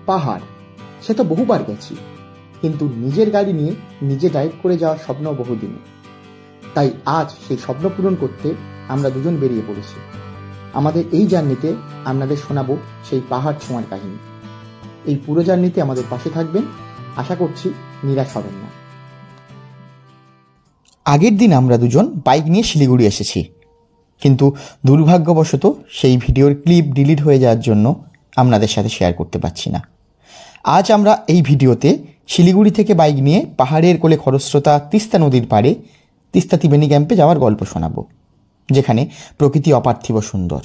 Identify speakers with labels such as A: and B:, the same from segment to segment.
A: পাহাড় সে তো বহুবার গেছি, কিন্তু নিজের গাড়ি নিয়ে নিজে ড্রাইভ করে যাওয়ার স্বপ্ন বহুদিনে। তাই আজ সেই স্বপ্ন পূরণ করতে আমরা দুজন বেরিয়ে পড়েছি। আমাদের এই জার্নিতে আপনাদের শোনাবো সেই পাহাড় ছোঁয়ার কাহিনী। এই পুরো জার্নিতে আমাদের পাশে থাকবেন, আশা করছি নিরাশ হবেন না। আগের দিন আমরা দুজন বাইক নিয়ে শিলিগুড়ি এসেছি, কিন্তু দুর্ভাগ্যবশত সেই ভিডিওর ক্লিপ ডিলিট হয়ে যাওয়ার জন্য আপনাদের সাথে শেয়ার করতে পারছি না। আজ আমরা এই ভিডিওতে শিলিগুড়ি থেকে বাইক নিয়ে পাহাড়ের কোলে খরস্রোতা তিস্তা নদীর পাড়ে তিস্তা ত্রিবেণী ক্যাম্পে যাওয়ার গল্প শোনাবো, যেখানে প্রকৃতি অপার্থিব সুন্দর।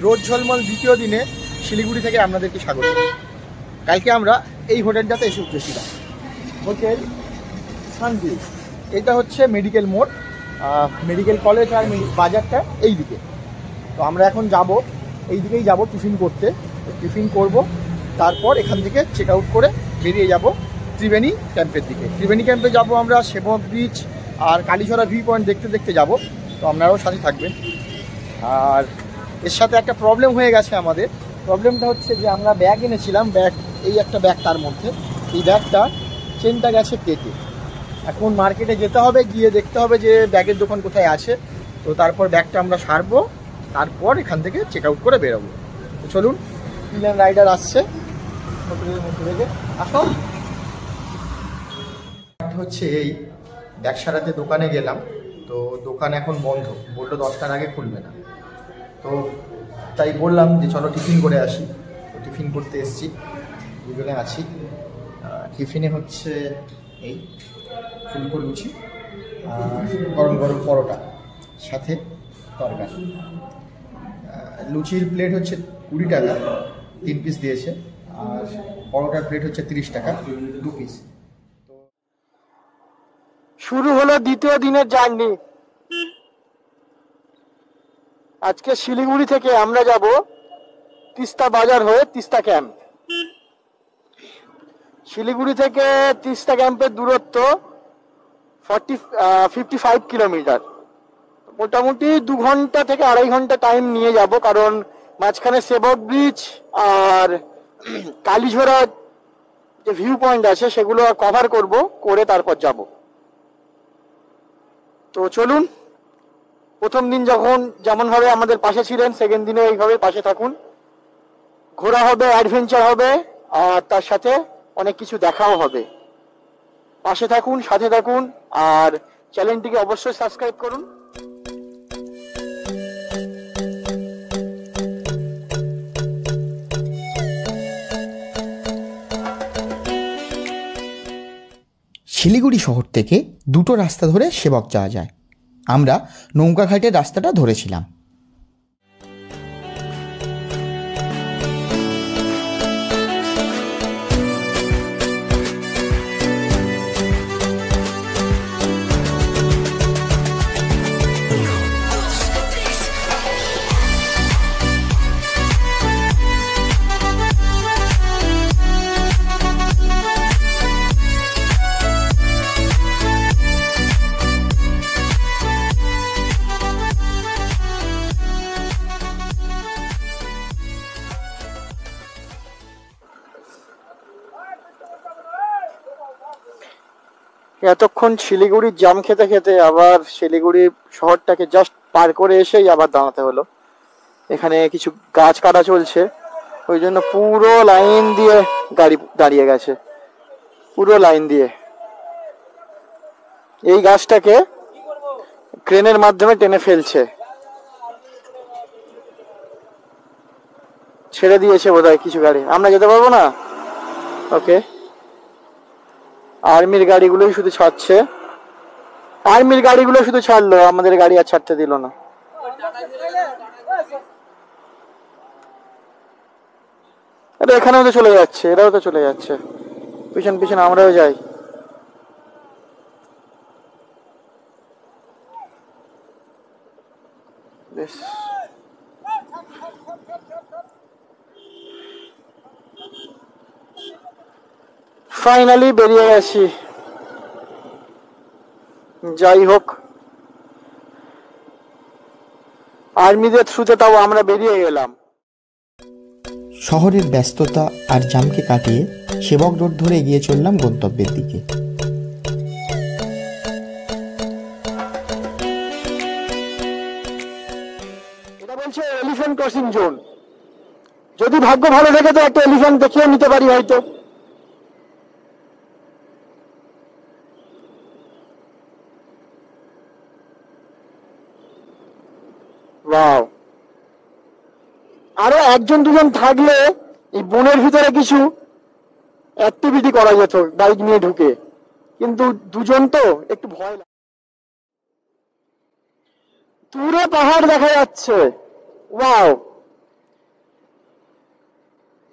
A: রোদ ঝলমল দ্বিতীয় দিনে শিলিগুড়ি থেকে আপনাদেরকে স্বাগত। কালকে আমরা এই হোটেলটাতে এসে উঠেছিলাম, হোটেল সানভিউ। এটা হচ্ছে মেডিকেল মোড়, মেডিকেল কলেজ আর বাজারটা এই দিকে। তো আমরা এখন যাব, এই দিকেই যাব টিফিন করতে। টিফিন করব, তারপর এখান থেকে চেক আউট করে বেরিয়ে যাব ত্রিবেণী ক্যাম্পের দিকে। ত্রিবেণী ক্যাম্পে যাব আমরা, সেবক ব্রিজ আর কালীঝরা ভিউ পয়েন্ট দেখতে দেখতে যাব। তো আপনারাও সাথে থাকবেন। আর এর সাথে একটা প্রবলেম হয়ে গেছে আমাদের। প্রবলেমটা হচ্ছে যে আমরা ব্যাগ এনেছিলাম, ব্যাগ এই একটা ব্যাগ, তার মধ্যে এই ব্যাগটা চেনটা গেছে কেটে। এখন মার্কেটে যেতে হবে, গিয়ে দেখতে হবে যে ব্যাগের দোকান কোথায় আছে। তো তারপর ব্যাগটা আমরা সারবো, তারপর এখান থেকে চেক আউট করে বেরোবো। তো চলুন, প্লেন রাইডার আসছে হোটেলের মধ্যে থেকে। আসো, হচ্ছে এই ব্যাগ সারাতে দোকানে গেলাম, তো দোকান এখন বন্ধ, বললো 10টার আগে খুলবে না। তো তাই বললাম যে চলো টিফিন করে আসি। তো টিফিন করতে এসছি, দুজনে আছি। টিফিনে হচ্ছে এই ফুলকো লুচি আর গরম গরম পরোটা, সাথে তরকারি। লুচির প্লেট হচ্ছে 20 টাকা, 3 পিস দিয়েছে। আর পরোটার প্লেট হচ্ছে 30 টাকা, 2 পিস। শুরু হলো দ্বিতীয় দিনের জার্নি। আজকে শিলিগুড়ি থেকে আমরা যাব তিস্তা বাজার হয়ে তিস্তা ক্যাম্প। শিলিগুড়ি থেকে তিস্তা ক্যাম্পের দূরত্ব 55 কিলোমিটার। মোটামুটি 2 ঘন্টা থেকে 2.5 ঘন্টা টাইম নিয়ে যাব, কারণ মাঝখানে সেবক ব্রিজ আর কালীঝরা যে ভিউ পয়েন্ট আছে সেগুলো কভার করব, করে তারপর যাব। তো চলুন, প্রথম দিন যখন যেমন ভাবে আমাদের পাশে ছিলেন, সেকেন্ড দিনে এইভাবে পাশে থাকুন। ঘোরা হবে, অ্যাডভেঞ্চার হবে, আর তার সাথে অনেক কিছু দেখাও হবে। পাশে থাকুন, সাথে থাকুন, আর চ্যানেলটিকে অবশ্যই সাবস্ক্রাইব করুন। শিলিগুড়ি শহর থেকে দুটো রাস্তা ধরে সেবক যাওয়া যায়। আমরা নৌকাঘাটের রাস্তাটা ধরেছিলাম। এতক্ষণ শিলিগুড়ির জাম খেতে খেতে আবার শিলিগুড়ি শহরটাকে জাস্ট পার করে এসেই আবার দাঁড়াতে হলো। এখানে কিছু গাছ কাটা চলছে, ওই জন্য পুরো লাইন দিয়ে গাড়ি দাঁড়িয়ে গেছে, পুরো লাইন দিয়ে। এই গাছটাকে ক্রেনের মাধ্যমে টেনে ফেলছে, ছেড়ে দিয়েছে বোধহয় কিছু গাড়ি। আমরা যেতে পারবো না। ওকে, আর্মির গাড়িগুলোই শুধু ছাড়ছে, আর্মির গাড়িগুলো শুধু ছাড়লো, আমাদের গাড়ি আর ছাড়তে দিল না। এখানেও তো চলে যাচ্ছে, এরাও তো চলে যাচ্ছে, পিছন পিছন আমরাও যাই। বেশ, ফাইনালি বেরিয়ে গেছি। যাই হোক, আর্মিদের থ্রুতে তাও আমরা বেরিয়ে গেলাম।
B: শহরের ব্যস্ততা আর জামকে কাটিয়ে সেবক রোড ধরে এগিয়ে চললাম গন্তব্যের দিকে।
A: এটা বলছে এলিফ্যান্ট ক্রসিং জোন। যদি ভাগ্য ভালো থাকে তো একটা এলিফ্যান্ট দেখিয়ে নিতে পারি হয়তো। ওয়াও, আরো একজন দুজন থাকলে এই বনের ভিতরে কিছু অ্যাক্টিভিটি করা যেত বাইক নিয়ে ঢুকে, কিন্তু দুজন তো একটু ভয় লাগে। দূরে পাহাড় দেখা যাচ্ছে। ওয়াও,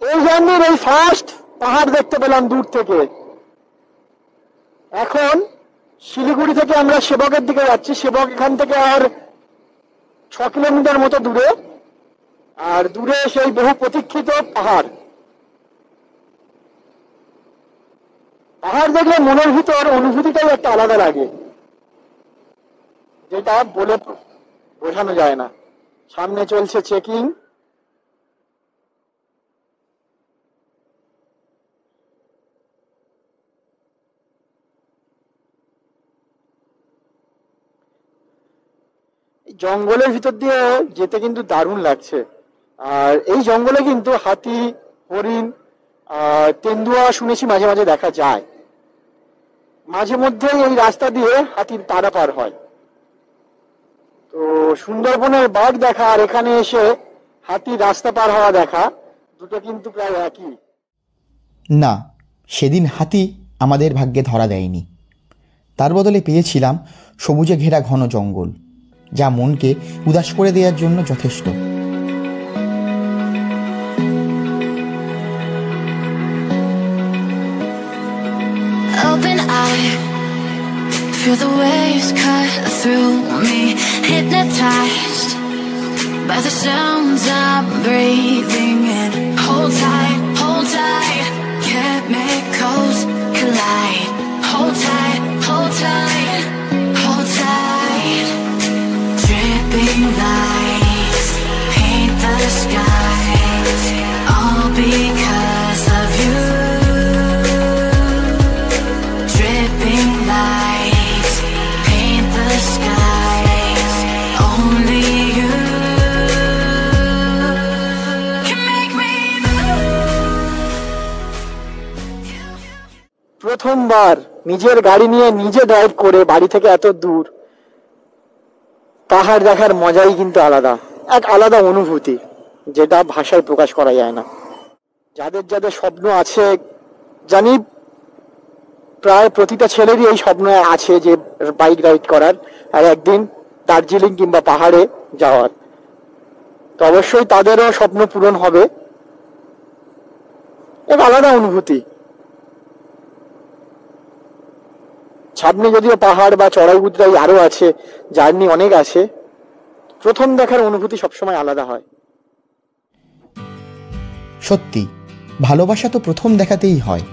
A: এই জার্নির এই ফার্স্ট পাহাড় দেখতে পেলাম দূর থেকে। এখন শিলিগুড়ি থেকে আমরা সেবকের দিকে যাচ্ছি। সেবক এখান থেকে আর 6 কিলোমিটার মতো দূরে, আর দূরে সেই বহু প্রতীক্ষিত পাহাড়। পাহাড় দেখলে মনের ভিতর অনুভূতিটাই একটা আলাদা লাগে, যেটা বলে বোঝানো যায় না। সামনে চলছে চেকিং। জঙ্গলের ভিতর দিয়ে যেতে কিন্তু দারুণ লাগছে। আর এই জঙ্গলে কিন্তু হাতি, হরিণ, তেন্দুয়া শুনেছি মাঝে মাঝে দেখা যায়। মাঝে মধ্যে এই রাস্তা দিয়ে হাতির পারাপার হয়। তো সুন্দরবনের বাঘ দেখা আর এখানে এসে হাতির রাস্তা পার হওয়া দেখা, দুটো কিন্তু প্রায় একই।
B: না, সেদিন হাতি আমাদের ভাগ্যে ধরা দেয়নি। তার বদলে পেয়েছিলাম সবুজে ঘেরা ঘন জঙ্গল, যা মনকে উদাস করে দেওয়ার জন্য যথেষ্ট।
C: Open eye, feel the waves cut through me, hypnotized by the sounds I'm breathing in. Hold tight, chemicals collide. Hold tight, hold tight, hold tight. Dripping lights paint the skies, all because of you. Dripping lights paint the skies, only you can make me
A: প্রথমবার নিজের গাড়ি নিয়ে নিজে drive করে বাড়ি থেকে এত দূর পাহাড় দেখার মজাই কিন্তু আলাদা, এক আলাদা অনুভূতি, যেটা ভাষায় প্রকাশ করা যায় না। যাদের যাদের স্বপ্ন আছে, জানি প্রায় প্রতিটা ছেলেরই এই স্বপ্ন আছে যে বাইক রাইড করার আর একদিন দার্জিলিং কিংবা পাহাড়ে যাওয়ার, তো অবশ্যই তাদেরও স্বপ্ন পূরণ হবে। এক আলাদা অনুভূতি। সামনে যদিও পাহাড় বা চড়াই উতরাই আরো আছে, জার্নি অনেক আছে, প্রথম দেখার অনুভূতি সবসময় আলাদা হয়।
B: সত্যি, ভালোবাসা তো প্রথম দেখাতেই হয়,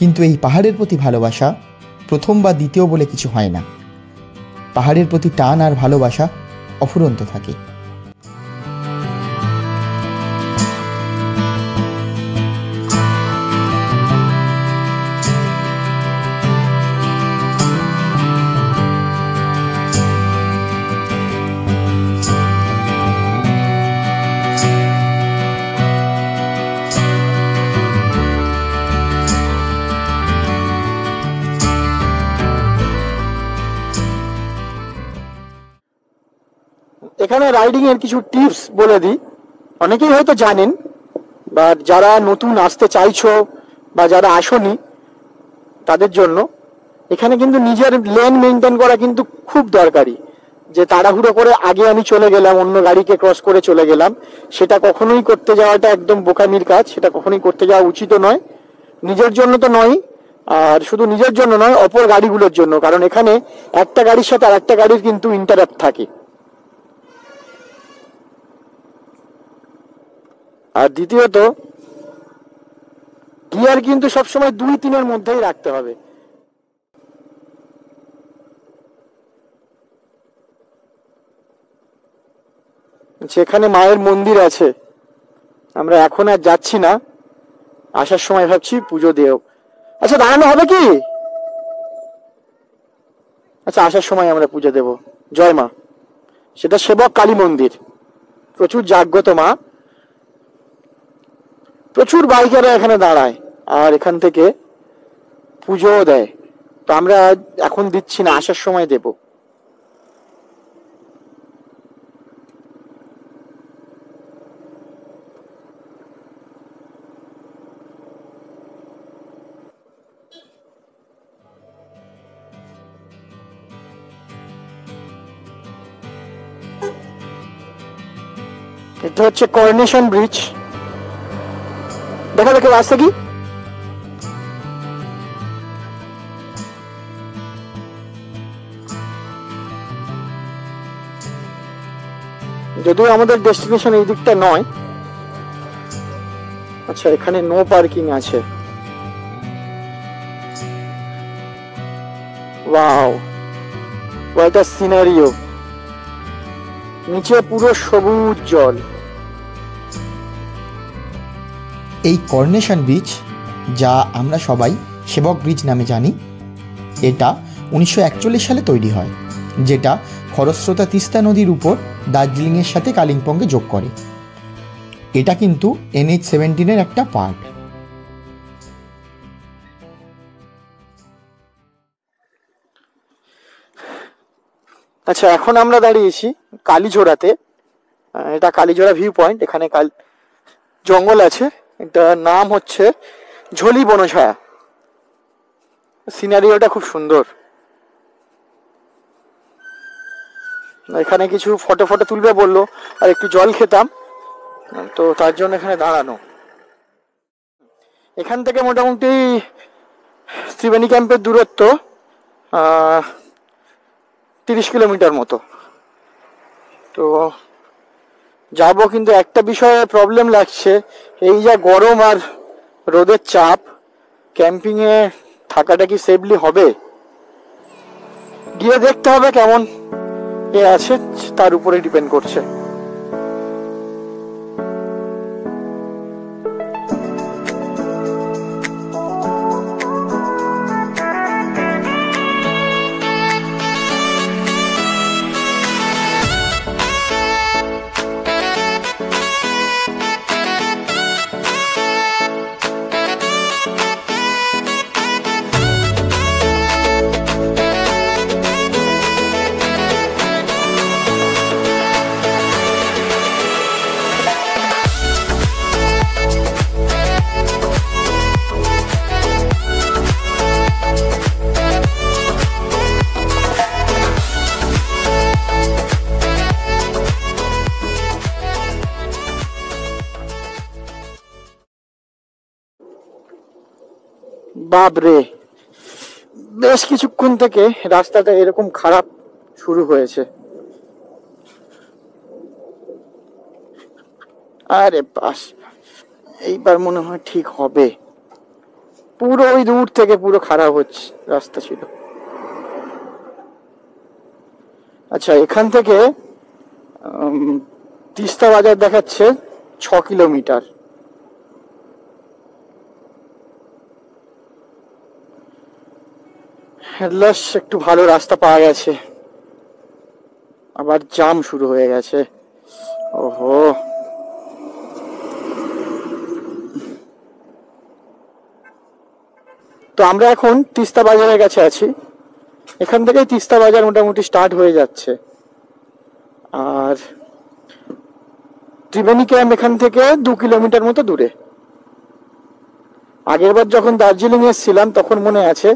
B: কিন্তু এই পাহাড়ের প্রতি ভালোবাসা প্রথম বা দ্বিতীয় বলে কিছু হয় না। পাহাড়ের প্রতি টান আর ভালোবাসা অফুরন্ত থাকে।
A: এখানে রাইডিং এর কিছু টিপস বলে দিই, অনেকেই হয়তো জানেন, বা যারা নতুন আসতে চাইছো বা যারা আসনি তাদের জন্য এখানে কিন্তু নিজের লেন মেনটেন করা কিন্তু খুব দরকারি। যে তাড়াহুড়ো করে আগে আমি চলে গেলাম, অন্য গাড়িকে ক্রস করে চলে গেলাম, সেটা কখনোই করতে যাওয়াটা একদম বোকামির কাজ, সেটা কখনোই করতে যাওয়া উচিত নয়। নিজের জন্য তো নয়, আর শুধু নিজের জন্য নয়, অপর গাড়িগুলোর জন্য, কারণ এখানে একটা গাড়ির সাথে আর একটা গাড়ির কিন্তু ইন্টারাপ্ট থাকে। আর দ্বিতীয়ত, গিয়ার কিন্তু সবসময় 2-3-এর মধ্যেই রাখতে হবে। যেখানে মায়ের মন্দির আছে, আমরা এখন আর যাচ্ছি না, আসার সময় ভাবছি পুজো দেও। আচ্ছা দাঁড়ানো হবে কি? আচ্ছা আসার সময় আমরা পুজো দেব। জয় মা। সেটা সেবক কালী মন্দির, প্রচুর জাগ্রত মা, প্রচুর বাইকাররা এখানে দাঁড়ায় আর এখান থেকে পুজোও দেয়। তো আমরা এখন দিচ্ছি না, আসার সময় দেব। এটা হচ্ছে করোনেশন ব্রিজ। দেখা দেখে রাস্তা কি যদিও আমাদের ডেস্টিনেশন এই দিকটা নয়। আচ্ছা এখানে নো পার্কিং আছে। Wow, what a scenario. নিচে পুরো সবুজ জল।
B: এই করোনেশন ব্রিজ, যা আমরা সবাই সেবক ব্রিজ নামে জানি, এটা 1941 সালে তৈরি হয়, যেটা খরস্রোতা তিস্তা নদীর উপর দার্জিলিংয়ের সাথে কালিম্পংকে যোগ করে। এটা কিন্তু NH-17 একটা পার্ট।
A: আচ্ছা এখন আমরা দাঁড়িয়েছি কালীঝোড়াতে। এটা কালীঝোড়া ভিউ পয়েন্ট। এখানে জঙ্গল আছে, এটার নাম হচ্ছে ঝোলি বনছায়া। সিনারিওটা খুব সুন্দর। এখানে কিছু ফটো তুলবে বললো, আর একটু জল খেতাম, তো তার জন্য এখানে দাঁড়ানো। এখান থেকে মোটামুটি ত্রিবেণী ক্যাম্পের দূরত্ব 30 কিলোমিটার মতো। তো যাবো, কিন্তু একটা বিষয়ে প্রবলেম লাগছে, এই যা গরম আর রোদের চাপ, ক্যাম্পিংয়ে থাকাটা কি সেফলি হবে? গিয়ে দেখতে হবে কেমন এ আছে, তার উপরে ডিপেন্ড করছে। বাপরে, বেশ কিছুক্ষণ থেকে রাস্তাটা এরকম খারাপ শুরু হয়েছে। আরে বাস, এইবার মনে হয় ঠিক হবে। পুরো ওই দূর থেকে পুরো খারাপ হচ্ছে রাস্তা ছিল। আচ্ছা এখান থেকে তিস্তা বাজার দেখাচ্ছে 6 কিলোমিটার। একটু ভালো রাস্তা পাওয়া গেছে, আবার জাম শুরু হয়ে গেছে। ওহো, তো আমরা এখন তিস্তা বাজারের কাছে আছি। এখান থেকে তিস্তা বাজার মোটামুটি স্টার্ট হয়ে যাচ্ছে। আর ত্রিবেণী ক্যাম্প এখান থেকে 2 কিলোমিটার মতো দূরে। আগেরবার যখন দার্জিলিং এসেছিলাম তখন মনে আছে,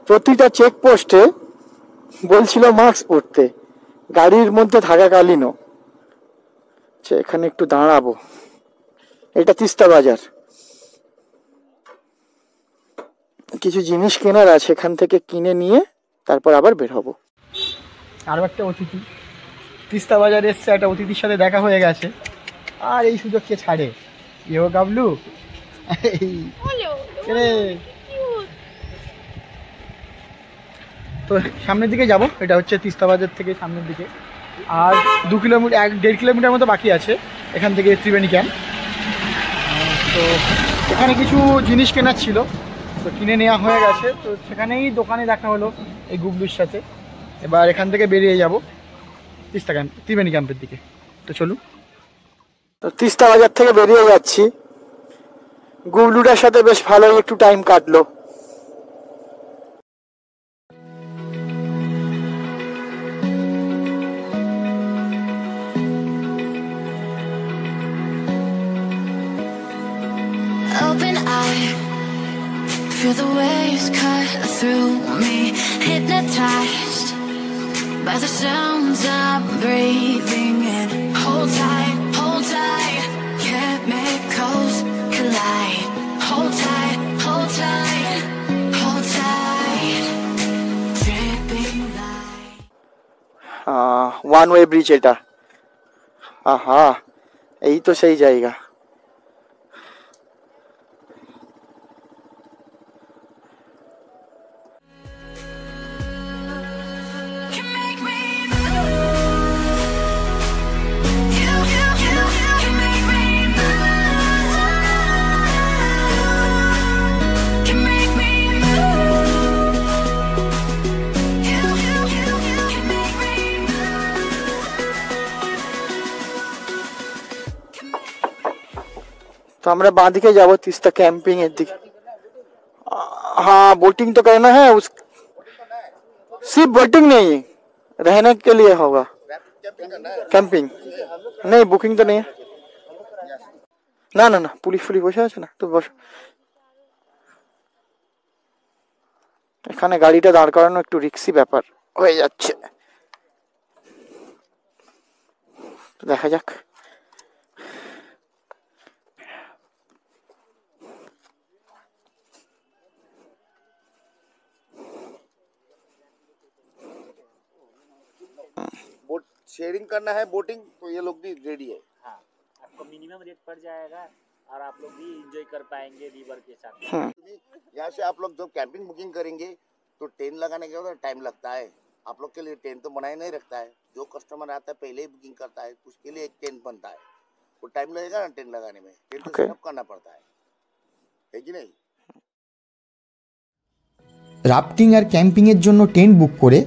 A: প্রতিটা চেকপোস্টে বলছিল মাস্ক পরতে, গাড়ির মধ্যে থাকাকালীনও। এখানে একটু দাঁড়াবো। এটা তিস্তা বাজার, কিছু জিনিস কেনার আছে, এখান থেকে কিনে নিয়ে তারপর আবার বের হবো। আরো একটা অতিথি তিস্তা বাজারে এসছে, একটা অতিথির সাথে দেখা হয়ে গেছে, আর এই সুযোগ কে ছাড়ে? ইয়ো গাবলু, তো সামনের দিকে যাব। এটা হচ্ছে তিস্তা বাজার থেকে সামনের দিকে, আর 2 কিলোমিটার 1.5 কিলোমিটার মতো বাকি আছে এখান থেকে ত্রিবেণী ক্যাম্প। তো এখানে কিছু জিনিস কেনার ছিল, তো কিনে নেওয়া হয়ে গেছে। তো সেখানেই দোকানে দেখা হলো এই গুবলুর সাথে। এবার এখান থেকে বেরিয়ে যাব তিস্তা ক্যাম্প, ত্রিবেণী ক্যাম্পের দিকে। তো চলুন। তো তিস্তা বাজার থেকে বেরিয়ে যাচ্ছি, গুবলুটার সাথে বেশ ভালোই একটু টাইম কাটলো।
C: Open eye, feel the waves cut through me, hypnotized by the sounds I'm breathing in. Hold tight, chemicals collide. Hold tight, dripping light.
A: One way bridge এটা। আহা, এই তো সেই জায়গা।
C: Can make me move. You can make me move. Can make me move. You can make me
A: तो আমরা बाँ दिखे जाबो तीस्ता कैंपिंग एর दिखे। हाँ, बोटिंग तो करना है, उस सिर्फ बोटिंग नहीं, रहने के लिए होगा कैंपिंग। नहीं, बुकिंग तो नहीं है ना। ना ना, पुलिस বসে আছে না, তো বস। এখানে গাড়িটা দাঁড় করানো একটু রিস্কি ব্যাপার হয়ে যাচ্ছে, দেখা যাক।
D: बोट शेयरिंग करना है, बोटिंग, तो ये लोग भी रेडी है।
E: हाँ, आपको मिनिमम रेट पड़ जाएगा और आप लोग भी एंजॉय कर पाएंगे रिवर के साथ।
D: यहाँ से आप लोग जब कैंपिंग बुकिंग करेंगे तो टेंट लगाने के बाद टाइम लगता है। आप लोग के लिए टेंट तो बनाए नहीं रखता है, जो कस्टमर आता है पहले ही बुकिंग करता है, उसके लिए एक टेंट बनता है। वो टाइम लगेगा ना टेंट लगाने में, टेंट तो सेटअप करना पड़ता है कि नहीं।
B: রাফটিং আর ক্যাম্পিংয়ের জন্য টেন্ট বুক করে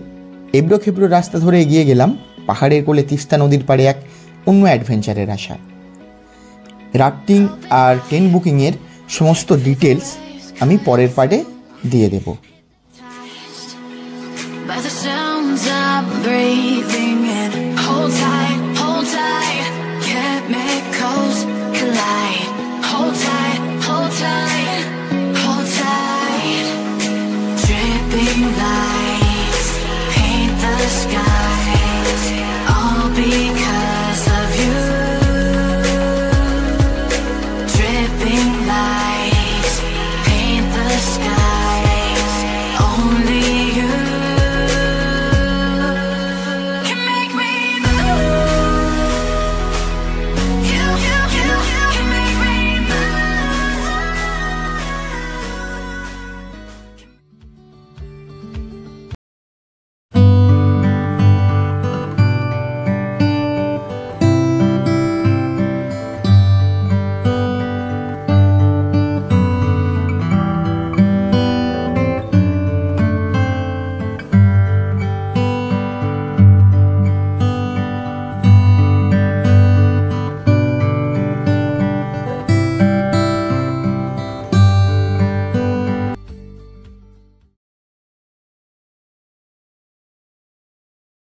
B: এবড়ো খেবড়ো রাস্তা ধরে এগিয়ে গেলাম পাহাড়ের কোলে তিস্তা নদীর পাড়ে এক অন্য অ্যাডভেঞ্চারের আশায়। রাফটিং আর টেন্ট বুকিংয়ের সমস্ত ডিটেলস আমি পরের পার্টে দিয়ে দেব।
C: by the sounds I'm breathing in.